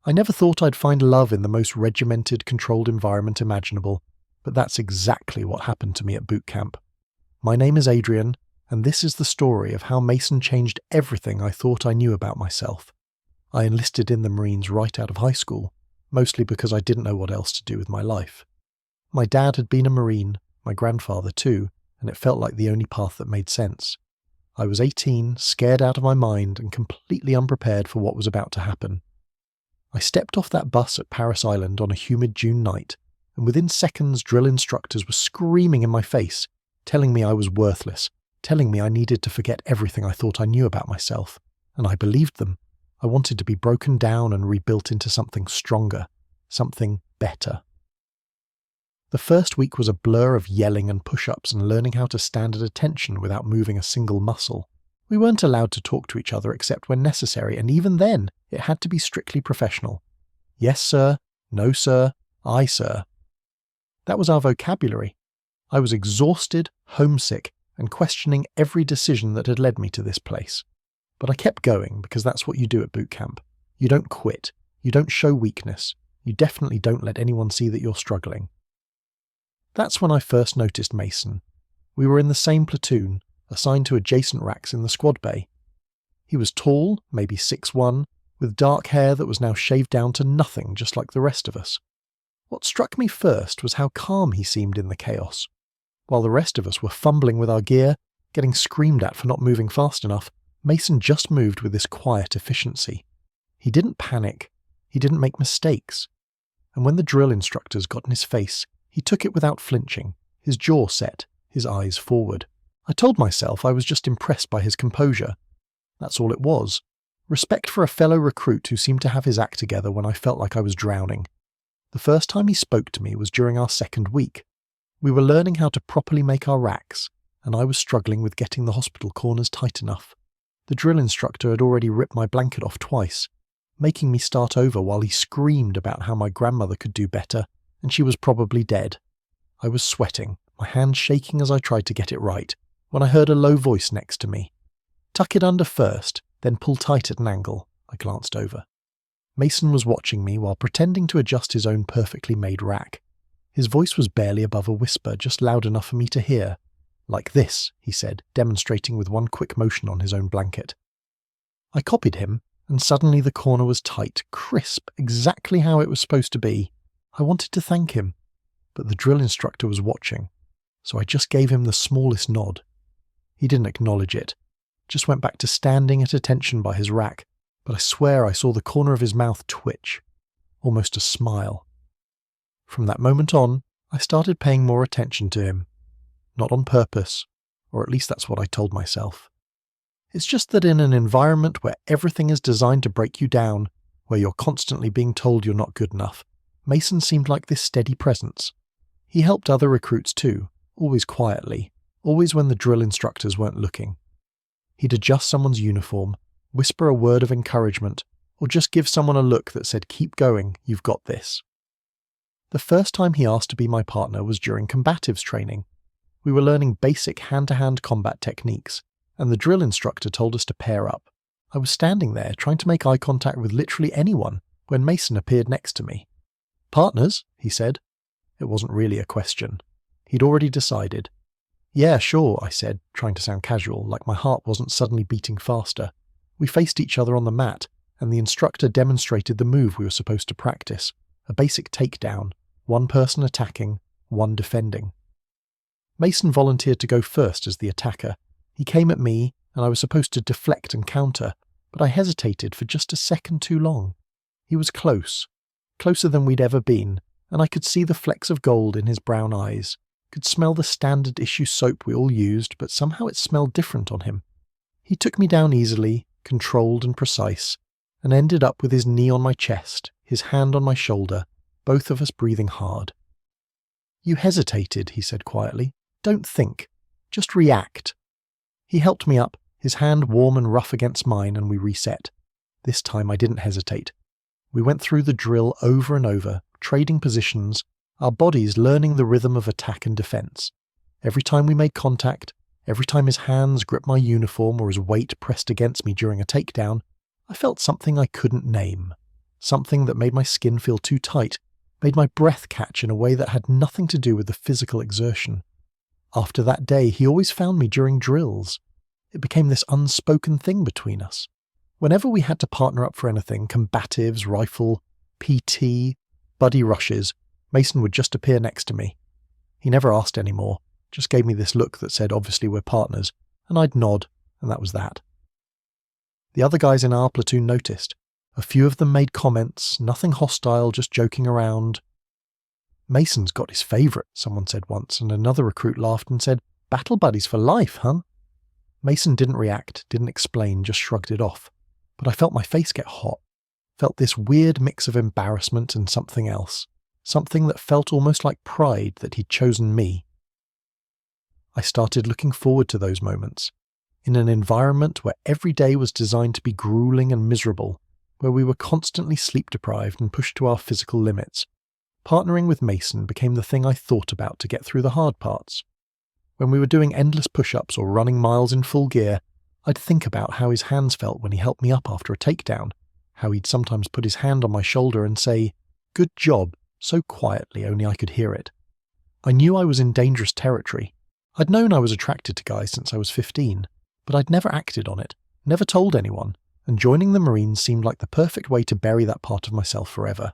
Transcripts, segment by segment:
I never thought I'd find love in the most regimented, controlled environment imaginable, but that's exactly what happened to me at boot camp. My name is Adrian, and this is the story of how Mason changed everything I thought I knew about myself. I enlisted in the Marines right out of high school, mostly because I didn't know what else to do with my life. My dad had been a Marine, my grandfather too, and it felt like the only path that made sense. I was 18, scared out of my mind, and completely unprepared for what was about to happen. I stepped off that bus at Paris Island on a humid June night, and within seconds drill instructors were screaming in my face, telling me I was worthless, telling me I needed to forget everything I thought I knew about myself, and I believed them. I wanted to be broken down and rebuilt into something stronger, something better. The first week was a blur of yelling and push-ups and learning how to stand at attention without moving a single muscle. We weren't allowed to talk to each other except when necessary, and even then, it had to be strictly professional. Yes, sir. No, sir. Aye, sir. That was our vocabulary. I was exhausted, homesick, and questioning every decision that had led me to this place. But I kept going because that's what you do at boot camp. You don't quit. You don't show weakness. You definitely don't let anyone see that you're struggling. That's when I first noticed Mason. We were in the same platoon, assigned to adjacent racks in the squad bay. He was tall, maybe 6'1", with dark hair that was now shaved down to nothing, just like the rest of us. What struck me first was how calm he seemed in the chaos. While the rest of us were fumbling with our gear, getting screamed at for not moving fast enough, Mason just moved with this quiet efficiency. He didn't panic. He didn't make mistakes. And when the drill instructors got in his face, he took it without flinching, his jaw set, his eyes forward. I told myself I was just impressed by his composure. That's all it was. Respect for a fellow recruit who seemed to have his act together when I felt like I was drowning. The first time he spoke to me was during our second week. We were learning how to properly make our racks, and I was struggling with getting the hospital corners tight enough. The drill instructor had already ripped my blanket off twice, making me start over while he screamed about how my grandmother could do better, and she was probably dead. I was sweating, my hand shaking as I tried to get it right, when I heard a low voice next to me. "Tuck it under first, then pull tight at an angle," I glanced over. Mason was watching me while pretending to adjust his own perfectly made rack. His voice was barely above a whisper, just loud enough for me to hear. "Like this," he said, demonstrating with one quick motion on his own blanket. I copied him, and suddenly the corner was tight, crisp, exactly how it was supposed to be. I wanted to thank him, but the drill instructor was watching, so I just gave him the smallest nod. He didn't acknowledge it, just went back to standing at attention by his rack, but I swear I saw the corner of his mouth twitch, almost a smile. From that moment on, I started paying more attention to him. Not on purpose, or at least that's what I told myself. It's just that in an environment where everything is designed to break you down, where you're constantly being told you're not good enough, Mason seemed like this steady presence. He helped other recruits too, always quietly, always when the drill instructors weren't looking. He'd adjust someone's uniform, whisper a word of encouragement, or just give someone a look that said, "Keep going, you've got this." The first time he asked to be my partner was during combatives training. We were learning basic hand-to-hand combat techniques, and the drill instructor told us to pair up. I was standing there trying to make eye contact with literally anyone when Mason appeared next to me. "Partners?" he said. It wasn't really a question. He'd already decided. "Yeah, sure," I said, trying to sound casual, like my heart wasn't suddenly beating faster. We faced each other on the mat, and the instructor demonstrated the move we were supposed to practice, a basic takedown, one person attacking, one defending. Mason volunteered to go first as the attacker. He came at me, and I was supposed to deflect and counter, but I hesitated for just a second too long. He was close, closer than we'd ever been, and I could see the flecks of gold in his brown eyes, could smell the standard issue soap we all used, but somehow it smelled different on him. He took me down easily, controlled and precise, and ended up with his knee on my chest, his hand on my shoulder, both of us breathing hard. "You hesitated," he said quietly. "Don't think. Just react." He helped me up, his hand warm and rough against mine, and we reset. This time I didn't hesitate. We went through the drill over and over, trading positions, our bodies learning the rhythm of attack and defense. Every time we made contact, every time his hands gripped my uniform or his weight pressed against me during a takedown, I felt something I couldn't name. something that made my skin feel too tight, made my breath catch in a way that had nothing to do with the physical exertion. After that day, he always found me during drills. It became this unspoken thing between us. Whenever we had to partner up for anything, combatives, rifle, PT, buddy rushes, Mason would just appear next to me. He never asked any more, just gave me this look that said obviously we're partners, and I'd nod, and that was that. The other guys in our platoon noticed. A few of them made comments, nothing hostile, just joking around. "Mason's got his favourite," someone said once, and another recruit laughed and said, "Battle buddies for life, huh?" Mason didn't react, didn't explain, just shrugged it off. But I felt my face get hot, felt this weird mix of embarrassment and something else, something that felt almost like pride that he'd chosen me. I started looking forward to those moments, in an environment where every day was designed to be grueling and miserable, where we were constantly sleep-deprived and pushed to our physical limits. Partnering with Mason became the thing I thought about to get through the hard parts. When we were doing endless push-ups or running miles in full gear, I'd think about how his hands felt when he helped me up after a takedown, how he'd sometimes put his hand on my shoulder and say, "Good job," so quietly only I could hear it. I knew I was in dangerous territory. I'd known I was attracted to guys since I was 15, but I'd never acted on it, never told anyone, and joining the Marines seemed like the perfect way to bury that part of myself forever.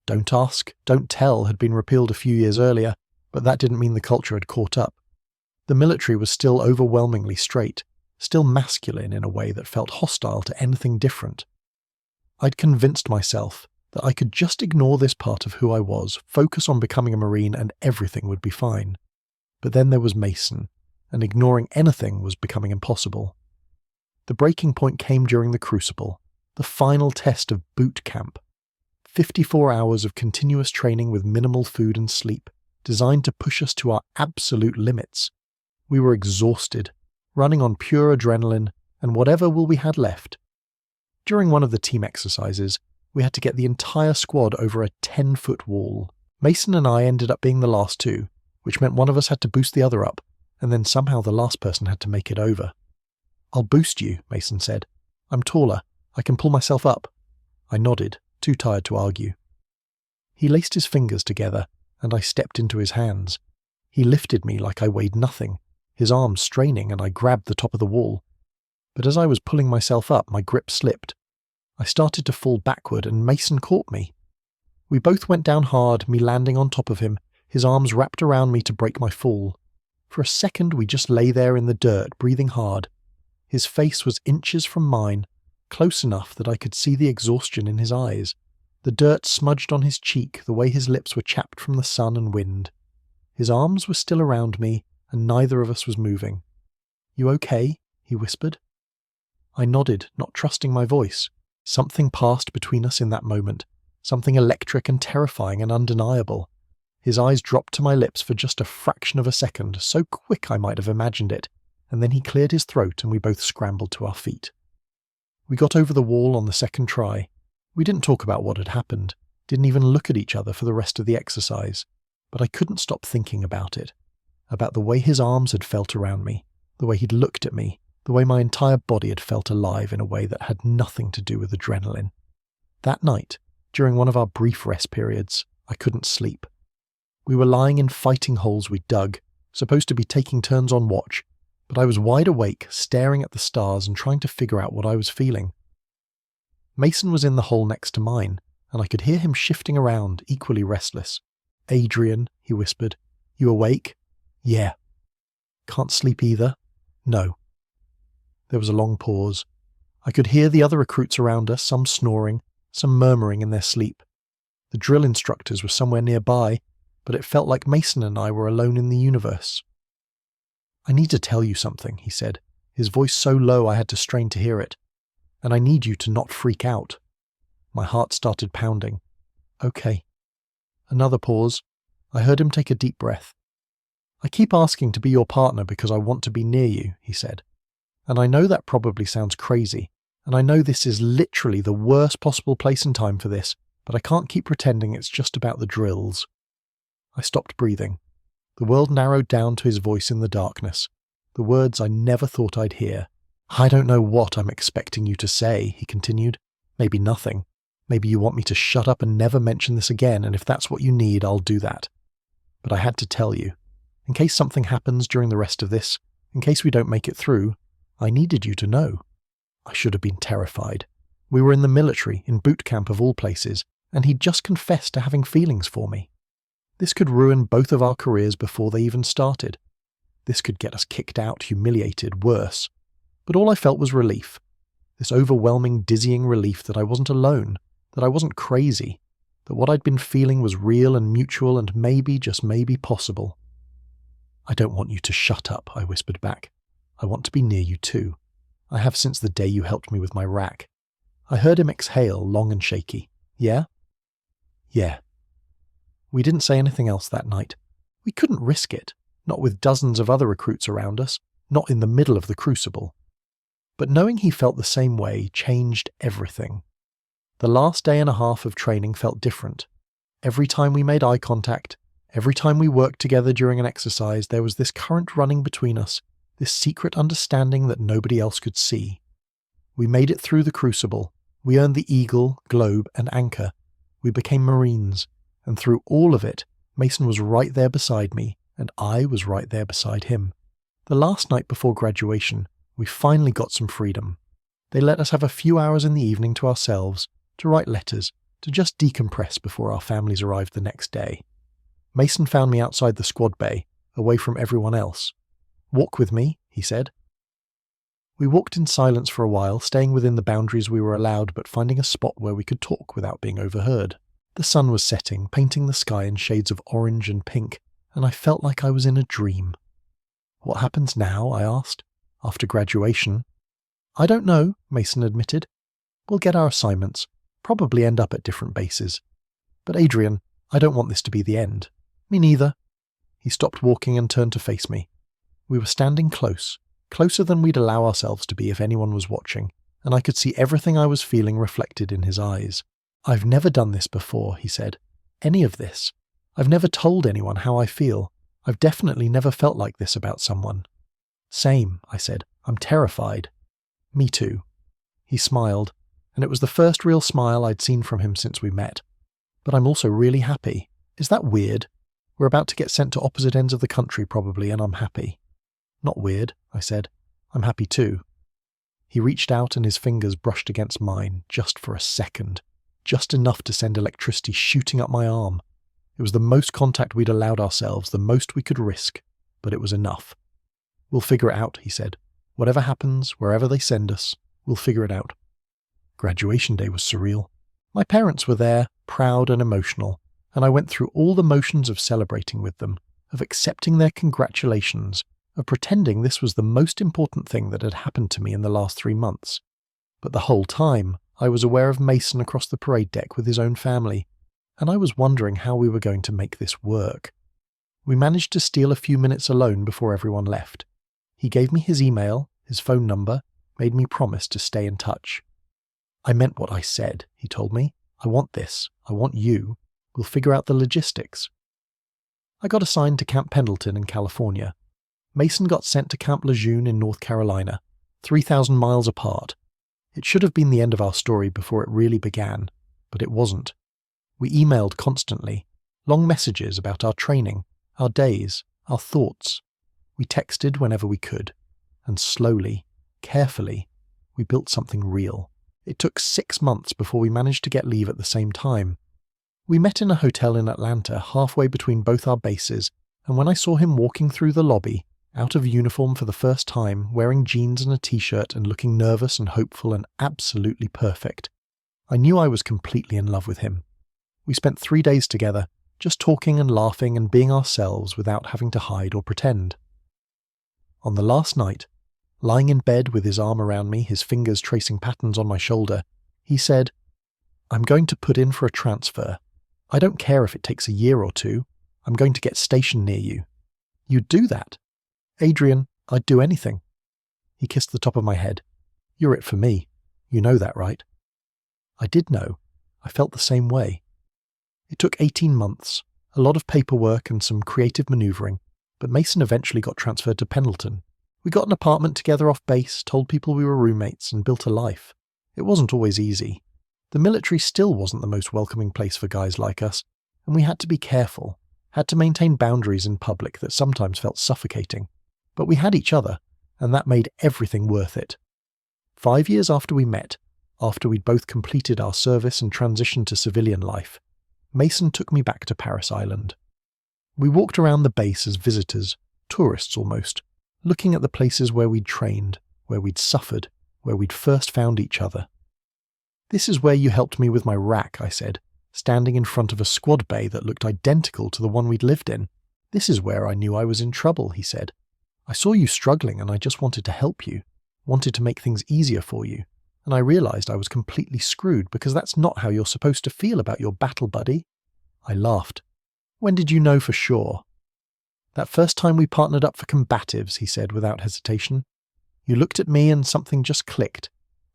Don't ask, don't tell had been repealed a few years earlier, but that didn't mean the culture had caught up. The military was still overwhelmingly straight, still masculine in a way that felt hostile to anything different. I'd convinced myself that I could just ignore this part of who I was, focus on becoming a Marine, and everything would be fine. But then there was Mason, and ignoring anything was becoming impossible. The breaking point came during the Crucible, the final test of boot camp. 54 hours of continuous training with minimal food and sleep, designed to push us to our absolute limits. We were exhausted, running on pure adrenaline and whatever will we had left. During one of the team exercises, we had to get the entire squad over a 10-foot wall. Mason and I ended up being the last two, which meant one of us had to boost the other up, and then somehow the last person had to make it over. "I'll boost you," Mason said. "I'm taller. I can pull myself up." I nodded, too tired to argue. He laced his fingers together, and I stepped into his hands. He lifted me like I weighed nothing, his arms straining, and I grabbed the top of the wall. But as I was pulling myself up, my grip slipped. I started to fall backward, and Mason caught me. We both went down hard, me landing on top of him, his arms wrapped around me to break my fall. For a second we just lay there in the dirt, breathing hard. His face was inches from mine, close enough that I could see the exhaustion in his eyes, the dirt smudged on his cheek, the way his lips were chapped from the sun and wind. His arms were still around me, and neither of us was moving. "You okay?" he whispered. I nodded, not trusting my voice. Something passed between us in that moment, something electric and terrifying and undeniable. His eyes dropped to my lips for just a fraction of a second, so quick I might have imagined it, and then he cleared his throat and we both scrambled to our feet. We got over the wall on the second try. We didn't talk about what had happened, didn't even look at each other for the rest of the exercise, but I couldn't stop thinking about it, about the way his arms had felt around me, the way he'd looked at me, the way my entire body had felt alive in a way that had nothing to do with adrenaline. That night, during one of our brief rest periods, I couldn't sleep. We were lying in fighting holes we dug, supposed to be taking turns on watch, but I was wide awake, staring at the stars and trying to figure out what I was feeling. Mason was in the hole next to mine, and I could hear him shifting around, equally restless. "Adrian," he whispered, "you awake?" "Yeah." "Can't sleep either?" "No." There was a long pause. I could hear the other recruits around us, some snoring, some murmuring in their sleep. The drill instructors were somewhere nearby, but it felt like Mason and I were alone in the universe. "I need to tell you something," he said, his voice so low I had to strain to hear it. "And I need you to not freak out." My heart started pounding. "Okay." Another pause. I heard him take a deep breath. "I keep asking to be your partner because I want to be near you," he said. "And I know that probably sounds crazy, and I know this is literally the worst possible place and time for this, but I can't keep pretending it's just about the drills." I stopped breathing. The world narrowed down to his voice in the darkness, the words I never thought I'd hear. "I don't know what I'm expecting you to say," he continued. "Maybe nothing. Maybe you want me to shut up and never mention this again, and if that's what you need, I'll do that. But I had to tell you. In case something happens during the rest of this, in case we don't make it through, I needed you to know. I should have been terrified. We were in the military, in boot camp of all places, and he'd just confessed to having feelings for me. This could ruin both of our careers before they even started. This could get us kicked out, humiliated, worse. But all I felt was relief. This overwhelming, dizzying relief that I wasn't alone, that I wasn't crazy, that what I'd been feeling was real and mutual and maybe, just maybe, possible. I don't want you to shut up, I whispered back. I want to be near you too. I have since the day you helped me with my rack. I heard him exhale, long and shaky. Yeah? Yeah. We didn't say anything else that night. We couldn't risk it, not with dozens of other recruits around us, not in the middle of the crucible. But knowing he felt the same way changed everything. The last day and a half of training felt different. Every time we made eye contact, every time we worked together during an exercise, there was this current running between us, this secret understanding that nobody else could see. We made it through the crucible. We earned the Eagle, Globe, and Anchor. We became Marines. And through all of it, Mason was right there beside me, and I was right there beside him. The last night before graduation, we finally got some freedom. They let us have a few hours in the evening to ourselves, to write letters, to just decompress before our families arrived the next day. Mason found me outside the squad bay, away from everyone else. "Walk with me," he said. We walked in silence for a while, staying within the boundaries we were allowed but finding a spot where we could talk without being overheard. The sun was setting, painting the sky in shades of orange and pink, and I felt like I was in a dream. "What happens now?" I asked. "After graduation?" "I don't know," Mason admitted. "We'll get our assignments, probably end up at different bases. But Adrian, I don't want this to be the end." "Me neither." He stopped walking and turned to face me. We were standing close, closer than we'd allow ourselves to be if anyone was watching, and I could see everything I was feeling reflected in his eyes. "I've never done this before," he said. "Any of this. I've never told anyone how I feel. I've definitely never felt like this about someone." "Same," I said. "I'm terrified." "Me too." He smiled, and it was the first real smile I'd seen from him since we met. "But I'm also really happy. Is that weird? We're about to get sent to opposite ends of the country probably, and I'm happy." "Not weird," I said. "I'm happy too." He reached out and his fingers brushed against mine, just for a second. Just enough to send electricity shooting up my arm. It was the most contact we'd allowed ourselves, the most we could risk, but it was enough. "We'll figure it out," he said. "Whatever happens, wherever they send us, we'll figure it out." Graduation day was surreal. My parents were there, proud and emotional, and I went through all the motions of celebrating with them, of accepting their congratulations, of pretending this was the most important thing that had happened to me in the last 3 months. But the whole time, I was aware of Mason across the parade deck with his own family, and I was wondering how we were going to make this work. We managed to steal a few minutes alone before everyone left. He gave me his email, his phone number, made me promise to stay in touch. "I meant what I said," he told me. "I want this. I want you. We'll figure out the logistics." I got assigned to Camp Pendleton in California. Mason got sent to Camp Lejeune in North Carolina, 3,000 miles apart. It should have been the end of our story before it really began, but it wasn't. We emailed constantly, long messages about our training, our days, our thoughts. We texted whenever we could, and slowly, carefully, we built something real. It took 6 months before we managed to get leave at the same time. We met in a hotel in Atlanta halfway between both our bases, and when I saw him walking through the lobby, out of uniform for the first time, wearing jeans and a t-shirt and looking nervous and hopeful and absolutely perfect, I knew I was completely in love with him. We spent 3 days together, just talking and laughing and being ourselves without having to hide or pretend. On the last night, lying in bed with his arm around me, his fingers tracing patterns on my shoulder, he said, "I'm going to put in for a transfer. I don't care if it takes a year or 2. I'm going to get stationed near you." "You'd do that?" "Adrian, I'd do anything." He kissed the top of my head. "You're it for me. You know that, right?" I did know. I felt the same way. It took 18 months, a lot of paperwork and some creative maneuvering, but Mason eventually got transferred to Pendleton. We got an apartment together off base, told people we were roommates, and built a life. It wasn't always easy. The military still wasn't the most welcoming place for guys like us, and we had to be careful, had to maintain boundaries in public that sometimes felt suffocating. But we had each other, and that made everything worth it. 5 years after we met, after we'd both completed our service and transitioned to civilian life, Mason took me back to Parris Island. We walked around the base as visitors, tourists almost, looking at the places where we'd trained, where we'd suffered, where we'd first found each other. "This is where you helped me with my rack," I said, standing in front of a squad bay that looked identical to the one we'd lived in. "This is where I knew I was in trouble," he said. "I saw you struggling and I just wanted to help you, wanted to make things easier for you, and I realized I was completely screwed because that's not how you're supposed to feel about your battle buddy." I laughed. "When did you know for sure?" "That first time we partnered up for combatives," he said without hesitation. "You looked at me and something just clicked.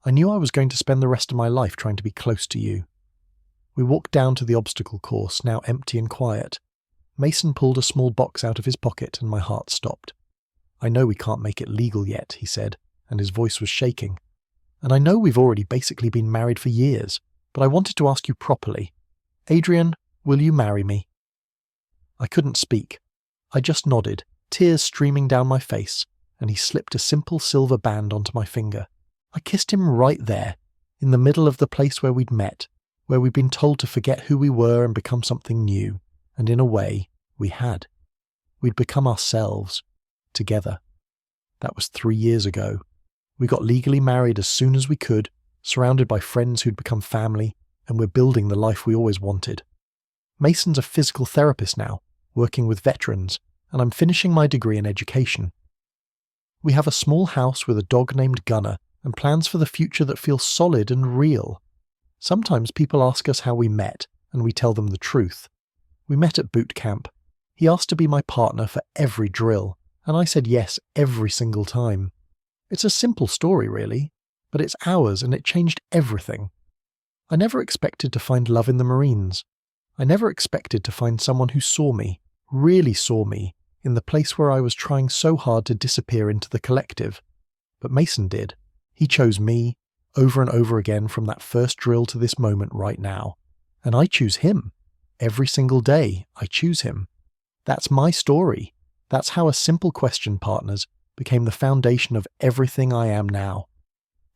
I knew I was going to spend the rest of my life trying to be close to you." We walked down to the obstacle course, now empty and quiet. Mason pulled a small box out of his pocket and my heart stopped. "I know we can't make it legal yet," he said, and his voice was shaking. "And I know we've already basically been married for years, but I wanted to ask you properly. Adrian, will you marry me?" I couldn't speak. I just nodded, tears streaming down my face, and he slipped a simple silver band onto my finger. I kissed him right there, in the middle of the place where we'd met, where we'd been told to forget who we were and become something new, and in a way, we had. We'd become ourselves, together. That was 3 years ago. We got legally married as soon as we could, surrounded by friends who'd become family, and we're building the life we always wanted. Mason's a physical therapist now, working with veterans, and I'm finishing my degree in education. We have a small house with a dog named Gunner, and plans for the future that feel solid and real. Sometimes people ask us how we met, and we tell them the truth. We met at boot camp. He asked to be my partner for every drill, and I said yes every single time. It's a simple story, really, but it's ours and it changed everything. I never expected to find love in the Marines. I never expected to find someone who saw me, really saw me, in the place where I was trying so hard to disappear into the collective. But Mason did. He chose me, over and over again from that first drill to this moment right now. And I choose him. Every single day, I choose him. That's my story. That's how a simple question, partners, became the foundation of everything I am now.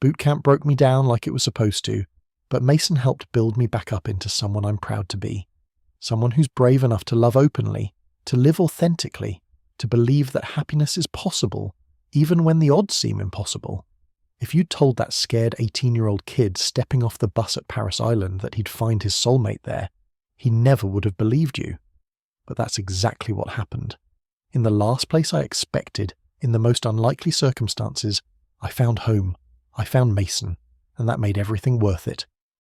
Boot camp broke me down like it was supposed to, but Mason helped build me back up into someone I'm proud to be. Someone who's brave enough to love openly, to live authentically, to believe that happiness is possible, even when the odds seem impossible. If you'd told that scared 18-year-old kid stepping off the bus at Parris Island that he'd find his soulmate there, he never would have believed you. But that's exactly what happened. In the last place I expected, in the most unlikely circumstances, I found home. I found Mason, and that made everything worth it.